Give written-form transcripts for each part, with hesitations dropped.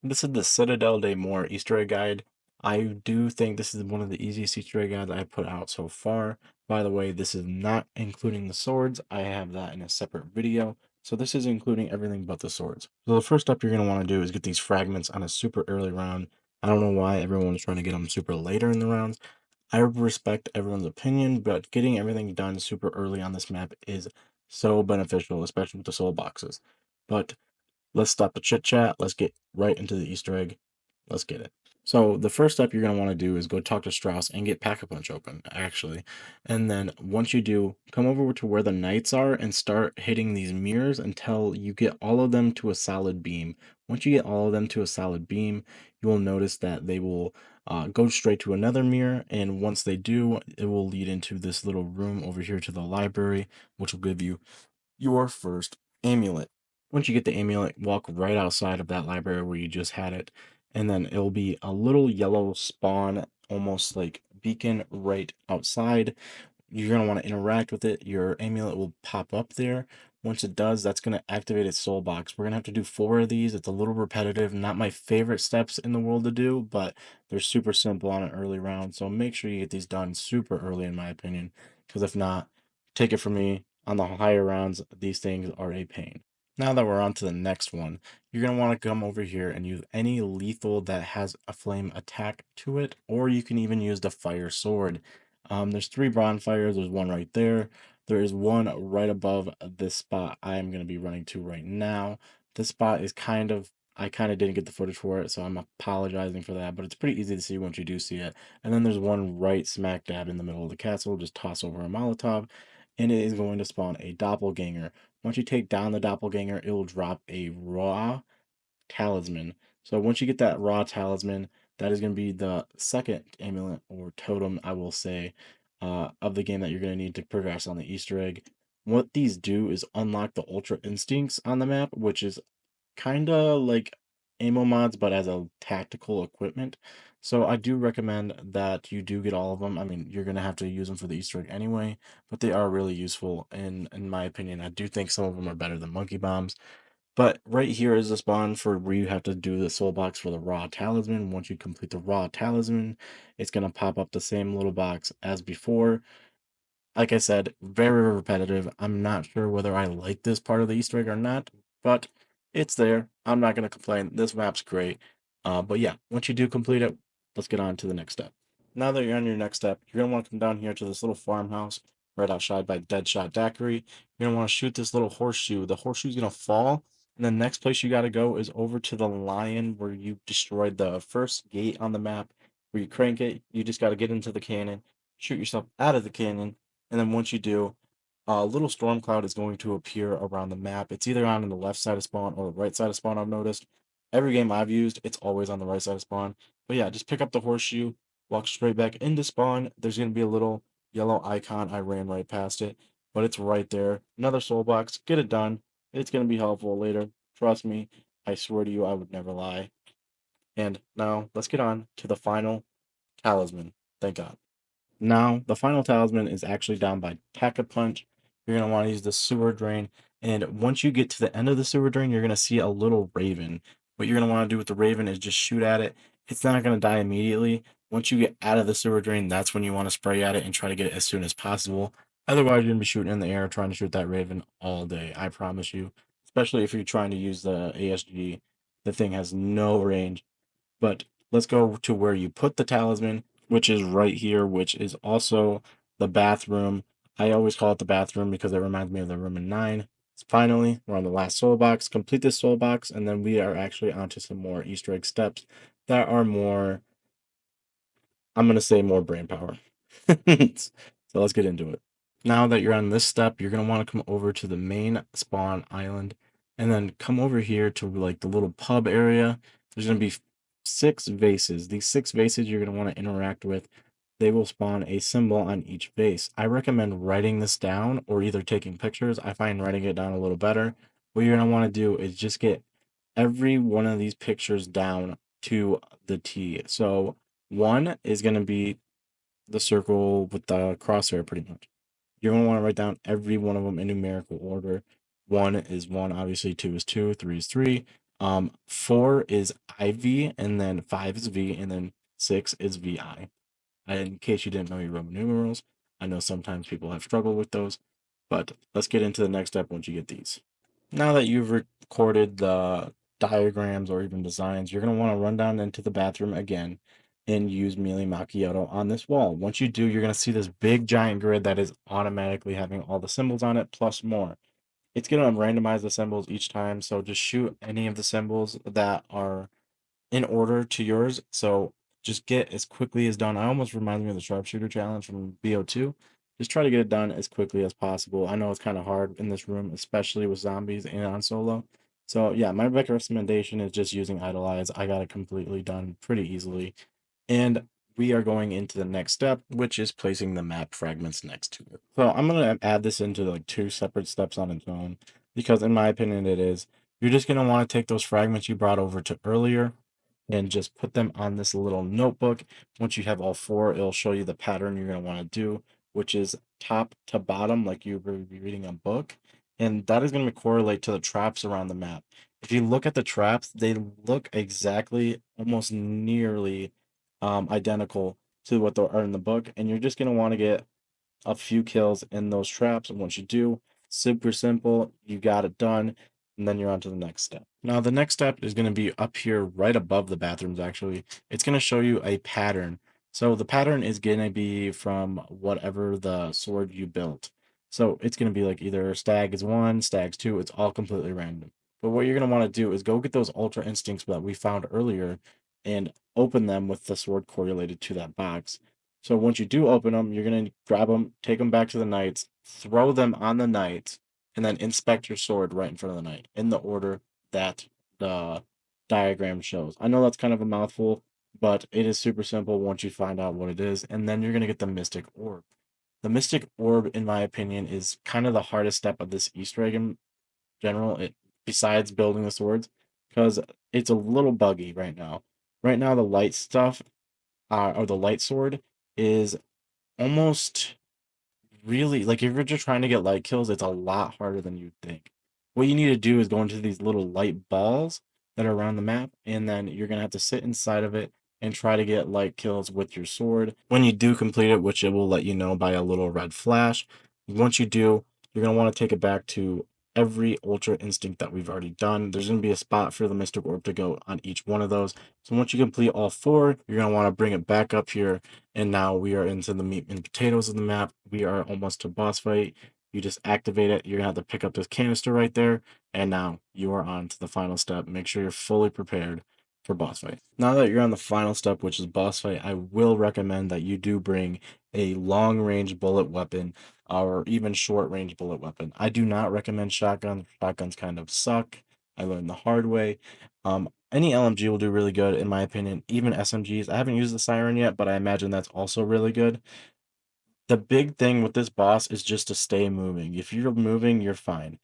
This is the Citadel de More Easter egg guide. I do think this is one of the easiest Easter egg guides I've put out so far. By the way, this is not including the swords. I have that in a separate video. So this is including everything but the swords. So the first step you're going to want to do is get these fragments on a super early round. I don't know why everyone is trying to get them super later in the rounds. I respect everyone's opinion, but getting everything done super early on this map is so beneficial, especially with the soul boxes. But let's stop the chit chat. Let's get right into the Easter egg. Let's get it. So the first step you're going to want to do is go talk to Strauss and get Pack-a-Punch open, actually. And then once you do, come over to where the knights are and start hitting these mirrors until you get all of them to a solid beam. Once you get all of them to a solid beam, you will notice that they will go straight to another mirror. And once they do, it will lead into this little room over here to the library, which will give you your first amulet. Once you get the amulet, walk right outside of that library where you just had it, and then it'll be a little yellow spawn, almost like beacon right outside. You're going to want to interact with it. Your amulet will pop up there. Once it does, that's going to activate its soul box. We're going to have to do 4 of these. It's a little repetitive, not my favorite steps in the world to do, but they're super simple on an early round. So make sure you get these done super early, in my opinion, because if not, take it from me, on the higher rounds, these things are a pain. Now that we're on to the next one, you're going to want to come over here and use any lethal that has a flame attack to it, or you can even use the fire sword. There's 3 bonfires. There's one right there. There is one right above this spot I'm going to be running to right now. This spot is I kind of didn't get the footage for it, so I'm apologizing for that, but it's pretty easy to see once you do see it. And then there's one right smack dab in the middle of the castle. Just toss over a Molotov, and it is going to spawn a doppelganger. Once you take down the doppelganger, it will drop a raw talisman. So once you get that raw talisman, that is going to be the second amulet or totem, I will say, of the game that you're going to need to progress on the Easter egg. What these do is unlock the Ultra Instincts on the map, which is kind of like ammo mods, but as a tactical equipment. So I do recommend that you do get all of them. I mean, you're going to have to use them for the Easter egg anyway, but they are really useful in my opinion. I do think some of them are better than monkey bombs. But right here is the spawn for where you have to do the soul box for the raw talisman. Once you complete the raw talisman, it's going to pop up the same little box as before. Like I said, very repetitive. I'm not sure whether I like this part of the Easter egg or not, but it's there. I'm not going to complain. This map's great. But yeah, once you do complete it, let's get on to the next step. Now that you're on your next step, you're going to want to come down here to this little farmhouse right outside by Deadshot Daiquiri. You're going to want to shoot this little horseshoe. The horseshoe's going to fall, and the next place you got to go is over to the lion where you destroyed the first gate on the map. Where you crank it, you just got to get into the cannon, shoot yourself out of the cannon, and then once you do, a little storm cloud is going to appear around the map. It's either on the left side of spawn or the right side of spawn, I've noticed. Every game I've used, it's always on the right side of spawn. But yeah, just pick up the horseshoe, walk straight back into spawn. There's going to be a little yellow icon. I ran right past it, but it's right there. Another soul box. Get it done. It's going to be helpful later. Trust me. I swear to you, I would never lie. And now let's get on to the final talisman. Thank God. Now, the final talisman is actually down by Pack-a-Punch. You're going to want to use the sewer drain. And once you get to the end of the sewer drain, you're going to see a little raven. What you're going to want to do with the raven is just shoot at it. It's not going to die immediately. Once you get out of the sewer drain, that's when you want to spray at it and try to get it as soon as possible. Otherwise, you're going to be shooting in the air trying to shoot that raven all day. I promise you. Especially if you're trying to use the ASG. The thing has no range. But let's go to where you put the talisman, which is right here, which is also the bathroom. I always call it the bathroom because it reminds me of the room in 9. Finally, we're on the last soul box. Complete this soul box, and then we are actually onto some more Easter egg steps that are more, I'm going to say more brain power. So let's get into it. Now that you're on this step, you're going to want to come over to the main spawn island and then come over here to like the little pub area. There's going to be 6 vases. These 6 vases you're going to want to interact with. They will spawn a symbol on each vase. I recommend writing this down or either taking pictures. I find writing it down a little better. What you're going to want to do is just get every one of these pictures down to the T. So 1 is going to be the circle with the crosshair pretty much. You're going to want to write down every one of them in numerical order. 1 is 1, obviously. 2 is 2, 3 is 3. 4 is IV, and then 5 is V, and then 6 is VI. In case you didn't know your Roman numerals, I know sometimes people have struggled with those, but let's get into the next step once you get these. Now that you've recorded the diagrams or even designs, you're going to want to run down into the bathroom again and use Mealy Macchiato on this wall. Once you do, you're going to see this big giant grid that is automatically having all the symbols on it plus more. It's going to randomize the symbols each time, so just shoot any of the symbols that are in order to yours. So just get as quickly as done. I almost reminds me of the sharpshooter challenge from BO2. Just try to get it done as quickly as possible. I know it's kind of hard in this room, especially with zombies and on solo. So yeah, my recommendation is just using Idolize. I got it completely done pretty easily. And we are going into the next step, which is placing the map fragments next to it. So I'm going to add this into like 2 separate steps on its own, because in my opinion it is. You're just going to want to take those fragments you brought over to earlier and just put them on this little notebook. Once you have all 4, it'll show you the pattern you're going to want to do, which is top to bottom, like you would be reading a book. And that is going to correlate to the traps around the map. If you look at the traps, they look exactly, almost nearly identical to what they are in the book. And you're just going to want to get a few kills in those traps. And once you do, super simple, you got it done, and then you're on to the next step. Now, the next step is going to be up here right above the bathrooms, actually. It's going to show you a pattern. So the pattern is going to be from whatever the sword you built. So it's going to be like either stag is 1, stag's 2, it's all completely random. But what you're going to want to do is go get those ultra instincts that we found earlier and open them with the sword correlated to that box. So once you do open them, you're going to grab them, take them back to the knights, throw them on the knights, and then inspect your sword right in front of the knight in the order that the diagram shows. I know that's kind of a mouthful, but it is super simple once you find out what it is. And then you're going to get the Mystic Orb. The Mystic Orb, in my opinion, is kind of the hardest step of this Easter egg in general, besides building the swords, because it's a little buggy right now. Right now, the light stuff, or the light sword, is almost really like if you're just trying to get light kills, it's a lot harder than you'd think. What you need to do is go into these little light balls that are around the map, and then you're gonna have to sit inside of it and try to get light kills with your sword. When you do complete it, which it will let you know by a little red flash, once you do, you're gonna want to take it back to every ultra instinct that we've already done. There's gonna be a spot for the Mystic Orb to go on each one of those. So once you complete all 4, you're gonna want to bring it back up here, and now we are into the meat and potatoes of the map. We are almost to boss fight. You just activate it. You're gonna have to pick up this canister right there, and now you are on to the final step. Make sure you're fully prepared for boss fight. Now that you're on the final step, which is boss fight, I will recommend that you do bring a long range bullet weapon or even short range bullet weapon. I do not recommend shotguns. Shotguns kind of suck. I learned the hard way. Any LMG will do really good, in my opinion, even SMGs. I haven't used the Siren yet, but I imagine that's also really good. The big thing with this boss is just to stay moving. If you're moving, you're fine.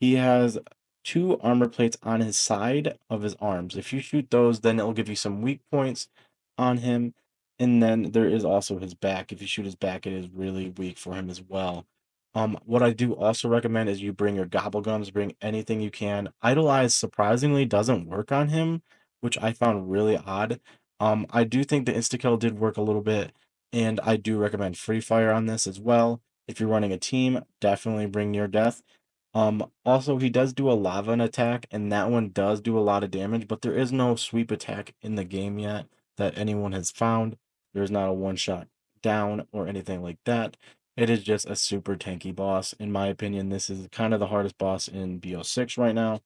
He has 2 armor plates on his side of his arms. If you shoot those, then it'll give you some weak points on him. And then there is also his back. If you shoot his back, it is really weak for him as well. What I do also recommend is you bring your gobble gums, bring anything you can. Idolize surprisingly doesn't work on him, which I found really odd. I do think the insta kill did work a little bit, and I do recommend free fire on this as well. If you're running a team, definitely bring near death. Also, he does do a lava attack, and that one does do a lot of damage, but there is no sweep attack in the game yet that anyone has found. There's not a one-shot down or anything like that. It is just a super tanky boss. In my opinion, this is kind of the hardest boss in BO6 right now,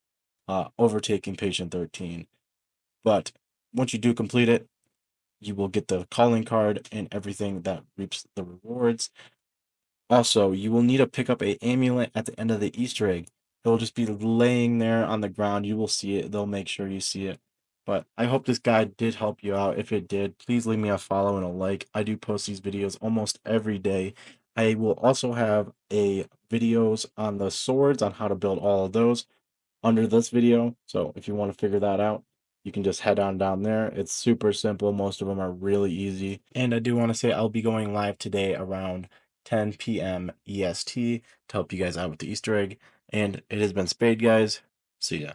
overtaking Patient 13. But once you do complete it, you will get the calling card and everything that reaps the rewards. Also, you will need to pick up a amulet at the end of the Easter egg. It'll just be laying there on the ground. You will see it. They'll make sure you see it. But I hope this guide did help you out. If it did, please leave me a follow and a like. I do post these videos almost every day. I will also have a videos on the swords on how to build all of those under this video. So if you want to figure that out, you can just head on down there. It's super simple. Most of them are really easy. And I do want to say I'll be going live today around 10 p.m. EST to help you guys out with the Easter egg. And it has been Spade, guys. See ya.